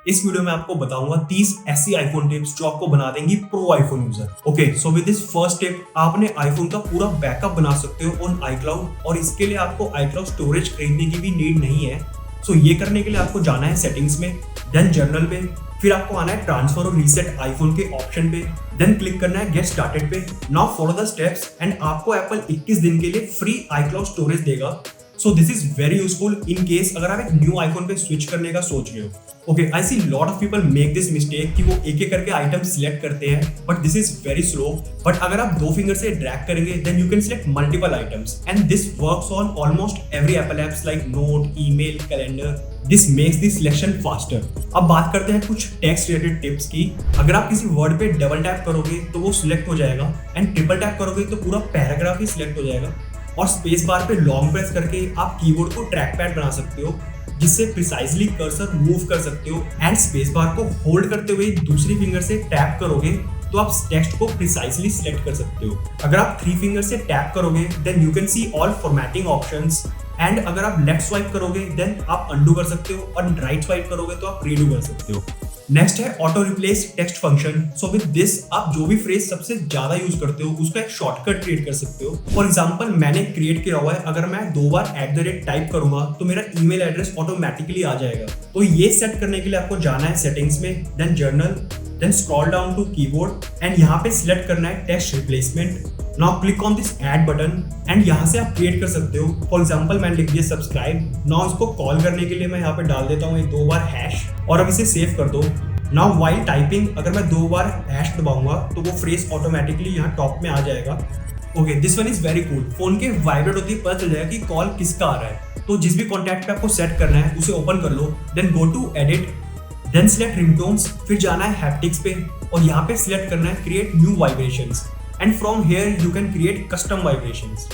इस वीडियो में आपको बताऊंगा 30 ऐसी आईफोन टिप्स जो आपको बना देंगी pro iPhone user. Okay, so with this first tip आप अपने आईफोन का पूरा बैकअप बना सकते हो ऑन iCloud और इसके लिए आपको iCloud स्टोरेज खरीदने की भी नीड नहीं है। सो ये करने के लिए आपको जाना है सेटिंग्स में, देन जर्नल पे, फिर आपको आना है ट्रांसफर और रीसेट आईफोन के ऑप्शन पे, देन क्लिक करना है गेट स्टार्टेड पे। Now follow the steps and आपको एप्पल 21 दिन के लिए फ्री iCloud स्टोरेज देगा। So this is very useful in case अगर आप एक न्यू आईफोन पे स्विच करने का सोच रहे हो। Okay, I see lot of people make this mistake कि वो एक एक करके आइटम सिलेक्ट करते हैं, but this is very slow. But अगर आप दो फिंगर से ड्रैग करेंगे then you can select multiple items and this works on almost every Apple apps like note, email, calendar. This makes the selection faster. अब बात करते हैं कुछ टेक्स्ट रिलेटेड टिप्स की। अगर आप किसी वर्ड पे डबल टैप करोगे तो वो सिलेक्ट हो जाएगा एंड ट्रिपल टैप करोगे तो पूरा पैराग्राफ ही सिलेक्ट हो जाएगा। और स्पेस बार पे लॉन्ग प्रेस करके आप कीबोर्ड को ट्रैक पैड बना सकते हो जिससे प्रिसाइजली कर्सर मूव कर सकते हो एंड स्पेस बार को होल्ड करते हुए दूसरी फिंगर से टैप करोगे तो आप टेक्स्ट को प्रिसाइजली सिलेक्ट कर सकते हो। अगर आप 3 फिंगर से टैप करोगे then you can see all formatting options and अगर आप लेफ्ट स्वाइप करोगे देन आप अंडू कर सकते हो और राइट स्वाइप करोगे तो आप रीडू कर सकते हो। नेक्स्ट है auto replace text function. So with this आप जो भी फ्रेज सबसे ज्यादा यूज करते हो उसका एक शॉर्टकट क्रिएट कर सकते हो। फॉर एग्जांपल मैंने क्रिएट किया हुआ है, अगर मैं 2 बार @ टाइप करूंगा तो मेरा ईमेल एड्रेस ऑटोमेटिकली आ जाएगा। तो ये सेट करने के लिए आपको जाना है सेटिंग्स में, then general, then scroll down to keyboard and यहाँ पे सिलेक्ट करना है text replacement. Now click on this add button and यहाँ से आप क्रिएट कर सकते हो। फॉर एग्जांपल मैंने लिख दिया सब्सक्राइब। नाउ इसको कॉल करने के लिए मैं यहाँ पे डाल देता हूँ 2 बार हैश और अब इसे सेव कर दो। नाउ वाइल टाइपिंग अगर मैं 2 बार हैश दबाऊंगा तो वो फ्रेज ऑटोमेटिकली यहाँ टॉप में आ जाएगा। Okay, this one is very cool. Phone के वाइब्रेट होती है पता चल जाएगा कि कॉल किसका आ रहा है। तो जिस भी कॉन्टैक्ट पे आपको सेट करना है उसे ओपन कर लो, then go to edit, then select ringtones, फिर जाना है हैप्टिक्स पे और यहाँ पे सिलेक्ट करना है create new vibrations and from here you can create custom vibrations.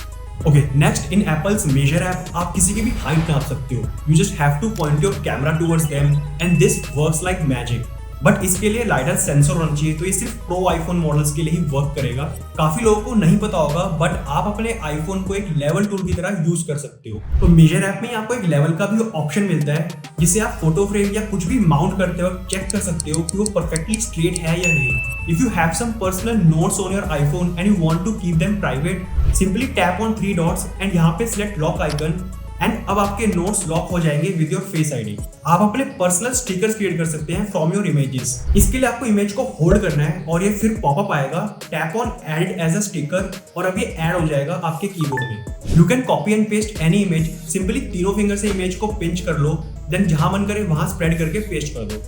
Okay, next in Apple's measure app आप किसी की भी हाइट नाप सकते हो। You just have to point your camera towards them and this works like magic. But इसके लिए lidar sensor होना चाहिए, तो ये सिर्फ प्रो आईफोन मॉडल्स के लिए ही वर्क करेगा। काफी लोगों को नहीं पता होगा बट आप अपने आईफोन को एक लेवल टूल की तरह यूज कर सकते हो। तो मेजर ऐप में आपको एक लेवल का भी ऑप्शन मिलता है जिसे आप फोटो फ्रेम या कुछ भी माउंट करते वक्त चेक कर सकते हो कि वो परफेक्टली स्ट्रेट है या नहीं। If you have some personal notes on your iPhone and you want to keep them private, simply tap on 3 dots and यहाँ पे सिलेक्ट लॉक आइकन एंड अब आपके नोट्स लॉक हो जाएंगे विद योर फेस आईडी। आप अपने personal stickers create कर सकते हैं फ्रॉम योर इमेजेस। इसके लिए आपको इमेज को होल्ड करना है और ये फिर पॉपअप आएगा, tap on add as a sticker और अब ये ऐड हो जाएगा आपके कीबोर्ड में। You can copy and paste any image. Simply तीनों फिंगर से इमेज को पिंच कर लो, देन जहां मन करे वहां स्प्रेड करके पेस्ट कर दो।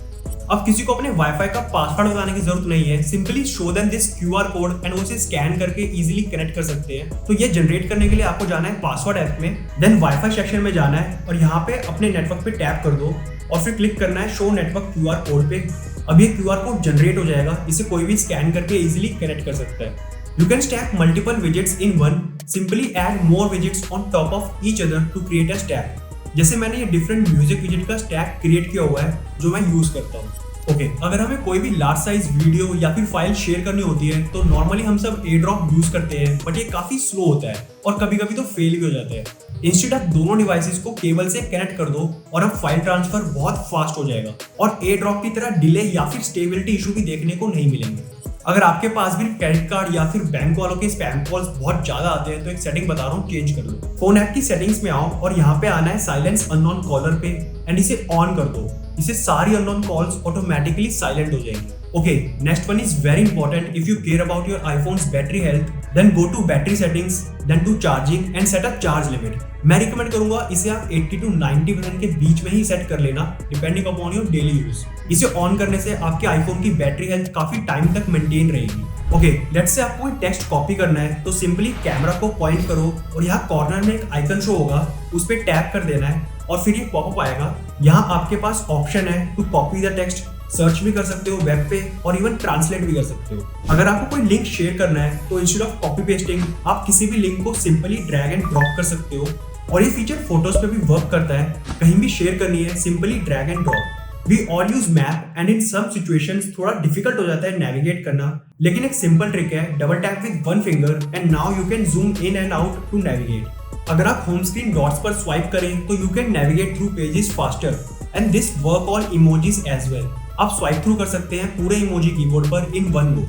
अब किसी को अपने वाईफाई का पासवर्ड बताने की जरूरत नहीं है, simply show them this QR code and उसे स्कैन करके इजीली कनेक्ट कर सकते हैं। तो ये जनरेट करने के लिए आपको जाना है पासवर्ड ऐप में, देन वाईफाई सेक्शन में जाना है और यहाँ पे अपने नेटवर्क पे टैप कर दो और फिर क्लिक करना है शो नेटवर्क QR कोड पे। अब ये QR कोड जनरेट हो जाएगा, इसे कोई भी स्कैन करके इजीली कनेक्ट कर सकता है। You can stack multiple widgets in one, simply add more widgets on top of each other to create a stack. जैसे मैंने ये डिफरेंट म्यूजिक विजेट का स्टैक क्रिएट किया हुआ है जो मैं यूज करता हूँ। ओके, अगर हमें कोई भी लार्ज साइज वीडियो या फिर फाइल शेयर करनी होती है तो नॉर्मली हम सब एयरड्रॉप यूज करते हैं, बट ये काफी स्लो होता है और कभी कभी तो फेल भी हो जाता है। इंस्टेड आप दोनों डिवाइसेस को केबल से कनेक्ट कर दो और अब फाइल ट्रांसफर बहुत फास्ट हो जाएगा और एयरड्रॉप की तरह डिले या फिर स्टेबिलिटी इशू भी देखने को नहीं मिलेंगे। अगर आपके पास भी क्रेडिट कार्ड या फिर बैंक वालों के स्पैम कॉल्स बहुत ज्यादा आते हैं तो एक सेटिंग बता रहा हूँ, चेंज कर लो। फोन ऐप की सेटिंग्स में आओ और यहाँ पे आना है साइलेंस अननोन कॉलर पे एंड इसे ऑन कर दो। इससे सारी अननोन कॉल्स ऑटोमेटिकली साइलेंट हो जाएंगी। Okay, next one is very important. If you care about your iPhone's battery health then go to battery settings, then to charging and set up charge limit. मैं recommend करूंगा इसे आप 80 to 90% के बीच में ही set कर लेना depending upon your daily use. इसे on करने से आपके आईफोन की बैटरी हेल्थ काफी टाइम तक मेंटेन रहेगी। ओके, लेट्स से आपको टेक्स्ट कॉपी करना है तो सिंपली कैमरा को पॉइंट करो और यहाँ कॉर्नर में एक आइकन शो होगा, उस पर टैप कर देना है और फिर ये पॉपअप आएगा। यहाँ आपके पास ऑप्शन है to copy the text, search भी कर सकते हो वेब पे और इवन ट्रांसलेट भी कर सकते हो। अगर आपको कोई लिंक शेयर करना है तो इंस्टेड ऑफ कॉपी पेस्टिंग आप किसी भी लिंक को सिंपली ड्रैग एंड ड्रॉप कर सकते हो और ये फीचर फोटोज पे भी वर्क करता है। कहीं भी शेयर करनी है simply drag and drop. We all use map and in some situations थोड़ा डिफिकल्ट हो जाता है नेविगेट करना, लेकिन एक सिंपल ट्रिक है, double tap with one finger and now you can zoom in and out to navigate. अगर आप होम स्क्रीन डॉट्स पर स्वाइप करें तो you can navigate through pages faster and this work all emojis as well. आप swipe through कर सकते हैं पूरे इमोजी कीबोर्ड पर in one go.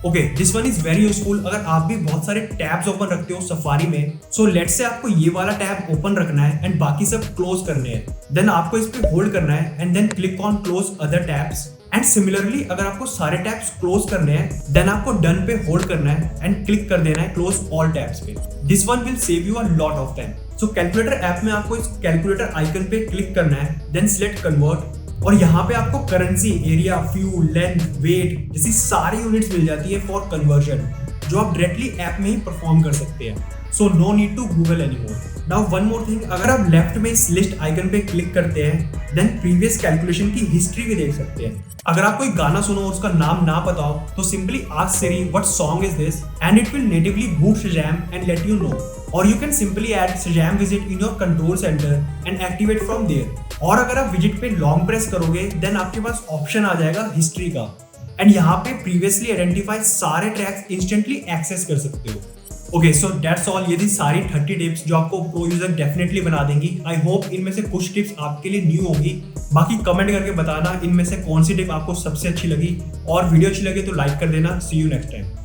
Okay, this one is very useful अगर आप भी बहुत सारे टैब्स ओपन रखते हो सफारी में। सो लेट्स से आपको ये वाला टैब ओपन रखना है एंड बाकी सब क्लोज करने हैं। देन आपको इस पे होल्ड करना है and then click on close other tabs. And similarly अगर आपको सारे टैब्स क्लोज करने हैं देन आपको डन पे होल्ड करना है एंड क्लिक कर देना है क्लोज ऑल टैब्स पे। This one will save you a lot of time. So calculator app में आपको इस कैलकुलेटर आइकन पे क्लिक करना है, देन सिलेक्ट कन्वर्ट और यहाँ पे आपको currency, area, fuel, length, weight जैसी सारी यूनिट्स मिल जाती है फॉर कन्वर्जन, जो आप डायरेक्टली ऐप में ही परफॉर्म कर सकते हैं। So no need to Google anymore. Now one more thing, अगर आप लेफ्ट में इस लिस्ट आइकन पे क्लिक करते हैं देन प्रीवियस कैलकुलेशन की हिस्ट्री भी देख सकते हैं। अगर आप कोई गाना सुनो और उसका नाम ना पता हो तो simply ask Siri what song is this and it will natively boot Shazam and let you know. और you can simply add Shazam विजिट in your control centre and activate from there. और अगर आप विजिट पे long press करोगे then आपके पास option आ जाएगा हिस्ट्री का एंड यहाँ पे प्रीवियसली आइडेंटिफाई सारे ट्रैक्स इंस्टेंटली एक्सेस कर सकते हो। Okay, so that's all. ये थी सारी 30 टिप्स जो आपको प्रो यूजर डेफिनेटली बना देंगी। आई होप इनमें से कुछ टिप्स आपके लिए न्यू होगी। बाकी कमेंट करके बताना इनमें से कौन सी टिप आपको सबसे अच्छी लगी और वीडियो अच्छी लगी तो लाइक कर देना। सी यू नेक्स्ट टाइम।